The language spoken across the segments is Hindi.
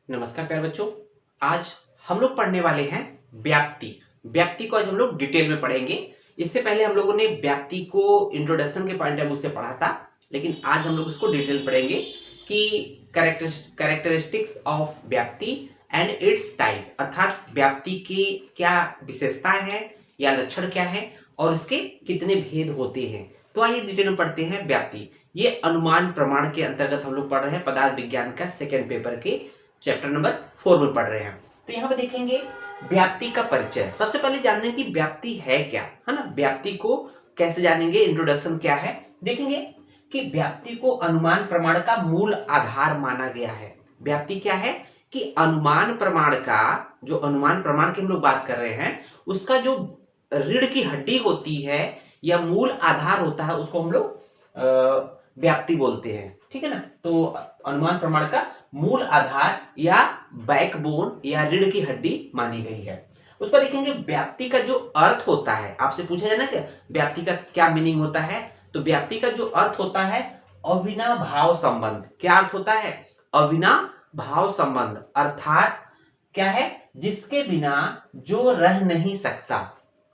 नमस्कार प्यारे बच्चों। आज हम लोग पढ़ने वाले हैं व्याप्ति। व्याप्ति को आज हम लोग डिटेल में पढ़ेंगे। इससे पहले हम लोगों ने व्याप्ति को इंट्रोडक्शन के पॉइंट ऑफ व्यू से पढ़ा था, लेकिन आज हम लोग उसको डिटेल पढ़ेंगे कि कैरेक्टरिस्टिक्स ऑफ व्याप्ति एंड इट्स टाइप, अर्थात व्याप्ति की क्या विशेषताएं हैं या लक्षण क्या है और इसके कितने भेद होते हैं। तो आइए डिटेल में पढ़ते हैं व्याप्ति। ये अनुमान प्रमाण के अंतर्गत हम लोग पढ़ रहे हैं पदार्थ विज्ञान का सेकेंड पेपर के चैप्टर नंबर 4 में पढ़ रहे हैं। तो यहाँ पे देखेंगे व्याप्ति का परिचय। सबसे पहले जानने की व्याप्ति है क्या, है ना। व्याप्ति को कैसे जानेंगे, इंट्रोडक्शन क्या है, देखेंगे कि व्याप्ति को अनुमान प्रमाण का मूल आधार माना गया है। व्याप्ति क्या है कि अनुमान प्रमाण का, जो अनुमान प्रमाण की हम लोग बात कर रहे हैं, उसका जो रीढ़ की हड्डी होती है या मूल आधार होता है, उसको हम लोग व्याप्ति बोलते हैं, ठीक है ना। तो अनुमान प्रमाण का मूल आधार या बैकबोन या रीढ़ की हड्डी मानी गई है। उस पर देखेंगे व्याप्ति का जो अर्थ होता है। आपसे पूछा जाए ना कि व्याप्ति का क्या मीनिंग होता है, तो व्याप्ति का जो अर्थ होता है अविनाभाव संबंध। क्या अर्थ होता है? अविनाभाव संबंध, अर्थात क्या है? जिसके बिना जो रह नहीं सकता,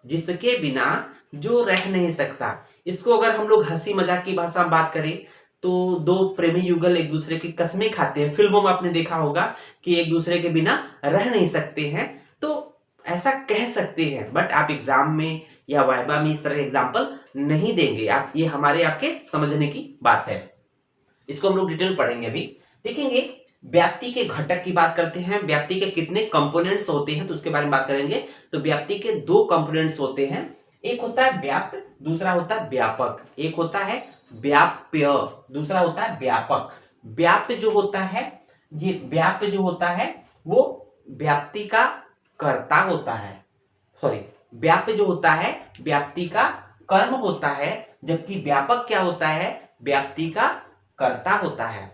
जिसके बिना जो रह नहीं सकता। इसको अगर हम लोग हंसी मजाक की भाषा में बात करें तो दो प्रेमी युगल एक दूसरे की कसमें खाते हैं। फिल्मों में आपने देखा होगा कि एक दूसरे के बिना रह नहीं सकते हैं, तो ऐसा कह सकते हैं, बट आप एग्जाम में या वाइवा में इस तरह एग्जाम्पल नहीं देंगे आप। ये हमारे आपके समझने की बात है। इसको हम लोग डिटेल पढ़ेंगे। अभी देखेंगे व्याप्ति के घटक की बात करते हैं। व्याप्ति के कितने कंपोनेंट्स होते हैं तो उसके बारे में बात करेंगे। तो व्याप्ति के दो कंपोनेंट्स होते हैं, एक होता है व्याप्त, दूसरा होता है व्यापक। एक होता है व्याप्य, दूसरा होता है व्यापक। व्याप्य जो होता है, ये व्याप्य जो होता है वो व्याप्ति का कर्ता होता है। सॉरी, व्याप्य जो होता है व्याप्ति का कर्म होता है, जबकि व्यापक क्या होता है? व्याप्ति का कर्ता होता है,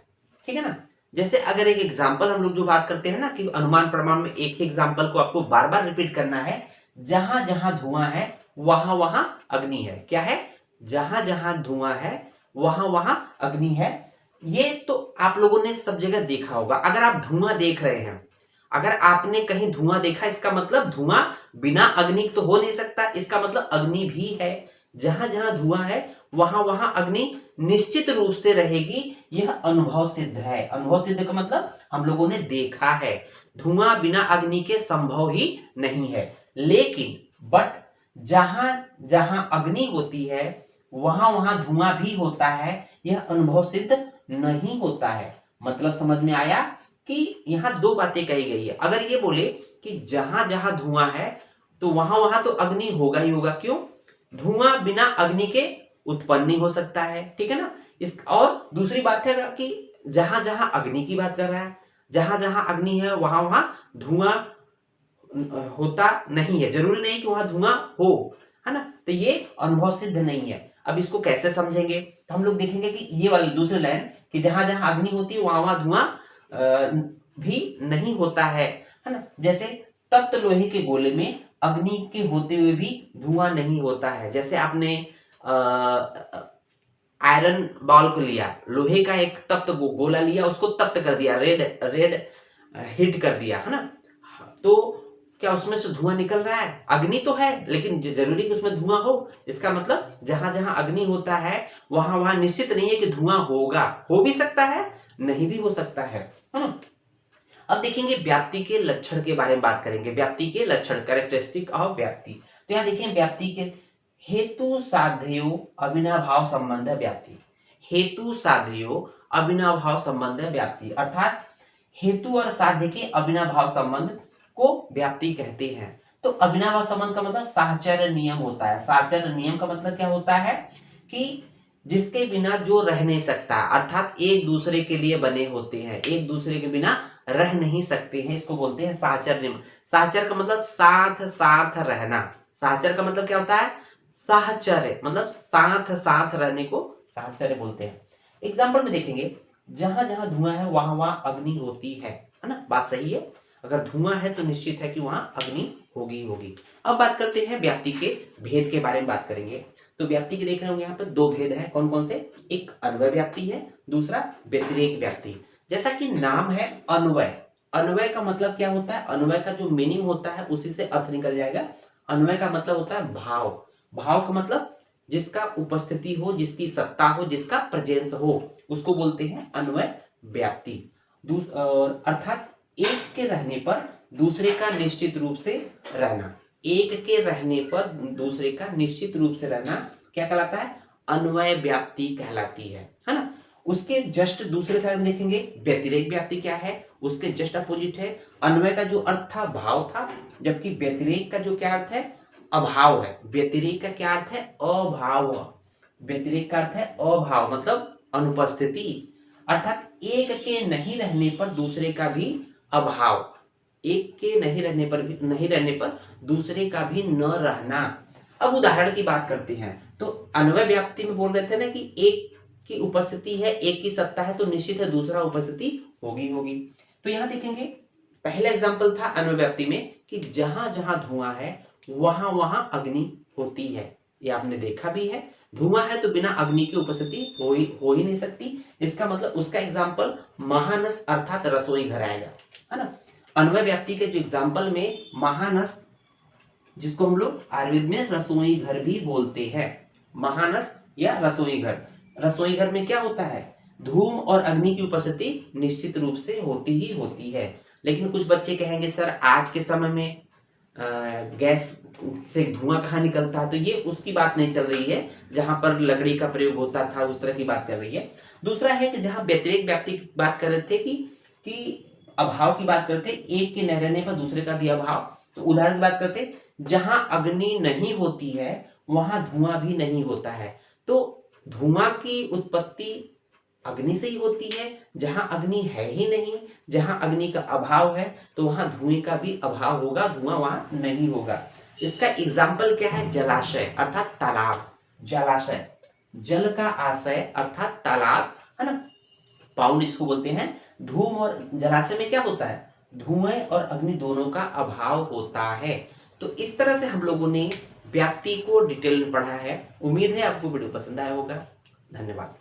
ठीक है ना। जैसे अगर एक एग्जाम्पल हम लोग जो बात करते हैं ना कि अनुमान प्रमाण में एक ही एग्जाम्पल को आपको बार बार रिपीट करना है। जहां जहां धुआं है वहां वहां अग्नि है। क्या है? जहां जहां धुआं है वहां वहां अग्नि है। ये तो आप लोगों ने सब जगह देखा होगा। अगर आप धुआं देख रहे हैं, अगर आपने कहीं धुआं देखा, इसका मतलब धुआं बिना अग्नि तो हो नहीं सकता, इसका मतलब अग्नि भी है। जहां जहां धुआं है वहां वहां अग्नि निश्चित रूप से रहेगी। यह अनुभव सिद्ध है। अनुभव सिद्ध का मतलब हम लोगों ने देखा है। धुआं बिना अग्नि के संभव ही नहीं है। लेकिन बट जहां जहां अग्नि होती है वहां वहां धुआं भी होता है, यह अनुभव सिद्ध नहीं होता है। मतलब समझ में आया कि यहां दो बातें कही गई है। अगर ये बोले कि जहां जहां धुआं है तो वहां वहां तो अग्नि होगा ही होगा। क्यों? धुआं बिना अग्नि के उत्पन्न नहीं हो सकता है, ठीक है ना। इस और दूसरी बात है कि जहां जहां अग्नि की बात कर रहा है, जहां जहां अग्नि है वहां वहां धुआं होता नहीं है। जरूरी नहीं कि वहां धुआं हो, है ना। तो ये अनुभव सिद्ध नहीं है। अब इसको कैसे समझेंगे? तो हम लोग देखेंगे कि ये वाली दूसरी लाइन कि जहां जहां अग्नि होती है वहां वहां धुआं भी नहीं होता है ना। जैसे तप्त लोहे के गोले में अग्नि के होते हुए भी धुआं नहीं होता है। जैसे आपने आयरन बॉल को लिया, लोहे का एक तप्त गोला लिया, उसको तप्त कर दिया, रेड हिट कर दिया, है ना। तो क्या उसमें से धुआं निकल रहा है? अग्नि तो है, लेकिन जरूरी कि उसमें धुआं हो। इसका मतलब जहां जहां अग्नि होता है वहां वहां निश्चित नहीं है कि धुआं होगा। हो भी सकता है, नहीं भी हो सकता है ना। अब देखेंगे व्याप्ति के लक्षण के बारे में बात करेंगे। व्याप्ति के लक्षण, कैरेक्टरिस्टिक ऑफ व्याप्ति। तो यहां देखिए व्याप्ति के हेतु साध्यो अविनाभाव संबंध व्याप्ति। हेतु साध्यो अविनाभाव संबंध व्याप्ति, अर्थात हेतु और साध्य के अविनाभाव संबंध को व्याप्ति कहते हैं। तो अविनाभाव संबंध का मतलब साहचर्य नियम होता है। साहचर्य नियम का मतलब क्या होता है कि जिसके बिना जो रह नहीं सकता, अर्थात एक दूसरे के लिए बने होते हैं, एक दूसरे के बिना रह नहीं सकते हैं, इसको बोलते हैं साहचर्य नियम। साहचर्य का मतलब साथ साथ रहना। साहचर्य का मतलब क्या होता है? साहचर्य मतलब साथ साथ रहने को साहचर्य बोलते हैं। एग्जाम्पल में देखेंगे, जहां जहां धुआं है वहां वहां अग्नि होती है ना। बात सही है। अगर धुआं है तो निश्चित है कि वहां अग्नि होगी होगी। अब बात करते हैं व्याप्ति के भेद के बारे में बात करेंगे। तो व्याप्ति के देख रहे होंगे यहाँ पर दो भेद है। कौन कौन से? एक अन्वय व्याप्ति है, दूसरा व्यतिरेक व्याप्ति। जैसा कि नाम है अन्वय, अन्वय का मतलब क्या होता है? अन्वय का जो मीनिंग होता है उसी से अर्थ निकल जाएगा। अन्वय का मतलब होता है भाव। भाव का मतलब जिसका उपस्थिति हो, जिसकी सत्ता हो, जिसका प्रेजेंस हो, उसको बोलते हैं अन्वय व्याप्ति। अर्थात एक के रहने पर दूसरे का निश्चित रूप से रहना। एक के रहने पर दूसरे का निश्चित रूप से रहना क्या कहलाता है? अन्वय व्याप्ति कहलाती है ना। उसके जस्ट दूसरे साइड में देखेंगे व्यतिरेक व्याप्ति क्या है, उसके जस्ट अपोजिट है। अन्वय का जो अर्थ था भाव था, जबकि व्यतिरेक का जो क्या अर्थ है? अभाव है। व्यतिरेक का क्या अर्थ है? अभाव। व्यतिरेक का अर्थ है अभाव, मतलब अनुपस्थिति। अर्थात एक के नहीं रहने पर दूसरे का भी अभाव, एक के नहीं रहने पर दूसरे का भी न रहना। अब उदाहरण की बात करते हैं तो अन्वय व्याप्ति में बोल रहे थे ना कि एक की उपस्थिति है, एक की सत्ता है, तो निश्चित है दूसरा उपस्थिति होगी होगी। तो यहां देखेंगे पहला एग्जाम्पल था अन्वय व्याप्ति में कि जहां जहां धुआं है वहां वहां अग्नि होती है। ये आपने देखा भी है। धुआं है तो बिना अग्नि की उपस्थिति हो ही नहीं सकती। इसका मतलब उसका एग्जाम्पल महानस अर्थात रसोई घर आएगा, है ना। अन्वय व्याप्ति के जो एग्जाम्पल में महानस, जिसको हम लोग आयुर्वेद में रसोई घर भी बोलते हैं, महानस या रसोई घर। रसोई घर में क्या होता है? धूम और अग्नि की उपस्थिति निश्चित रूप से होती ही होती है। लेकिन कुछ बच्चे कहेंगे सर आज के समय में गैस से धुआं कहाँ निकलता है, तो ये उसकी बात नहीं चल रही है जहां पर लकड़ी का प्रयोग होता था, उस तरह की बात कर रही है। दूसरा है कि जहां व्यतिरेक व्याप्ति की बात कर रहे थे कि अभाव की बात करते, एक के न रहने पर दूसरे का भी अभाव। तो उदाहरण की बात करते, जहां अग्नि नहीं होती है वहां धुआं भी नहीं होता है। तो धुआं की उत्पत्ति अग्नि से ही होती है। जहां अग्नि है ही नहीं, जहां अग्नि का अभाव है, तो वहां धुएं का भी अभाव होगा, धुआं वहां नहीं होगा। इसका एग्जाम्पल क्या है? जलाशय अर्थात तालाब। जलाशय जल का आशय अर्थात तालाब, है ना। पाउंड जिसको बोलते हैं। धूम और जलाशय में क्या होता है? धुएं और अग्नि दोनों का अभाव होता है। तो इस तरह से हम लोगों ने व्याप्ति को डिटेल में पढ़ा है। उम्मीद है आपको वीडियो पसंद आया होगा। धन्यवाद।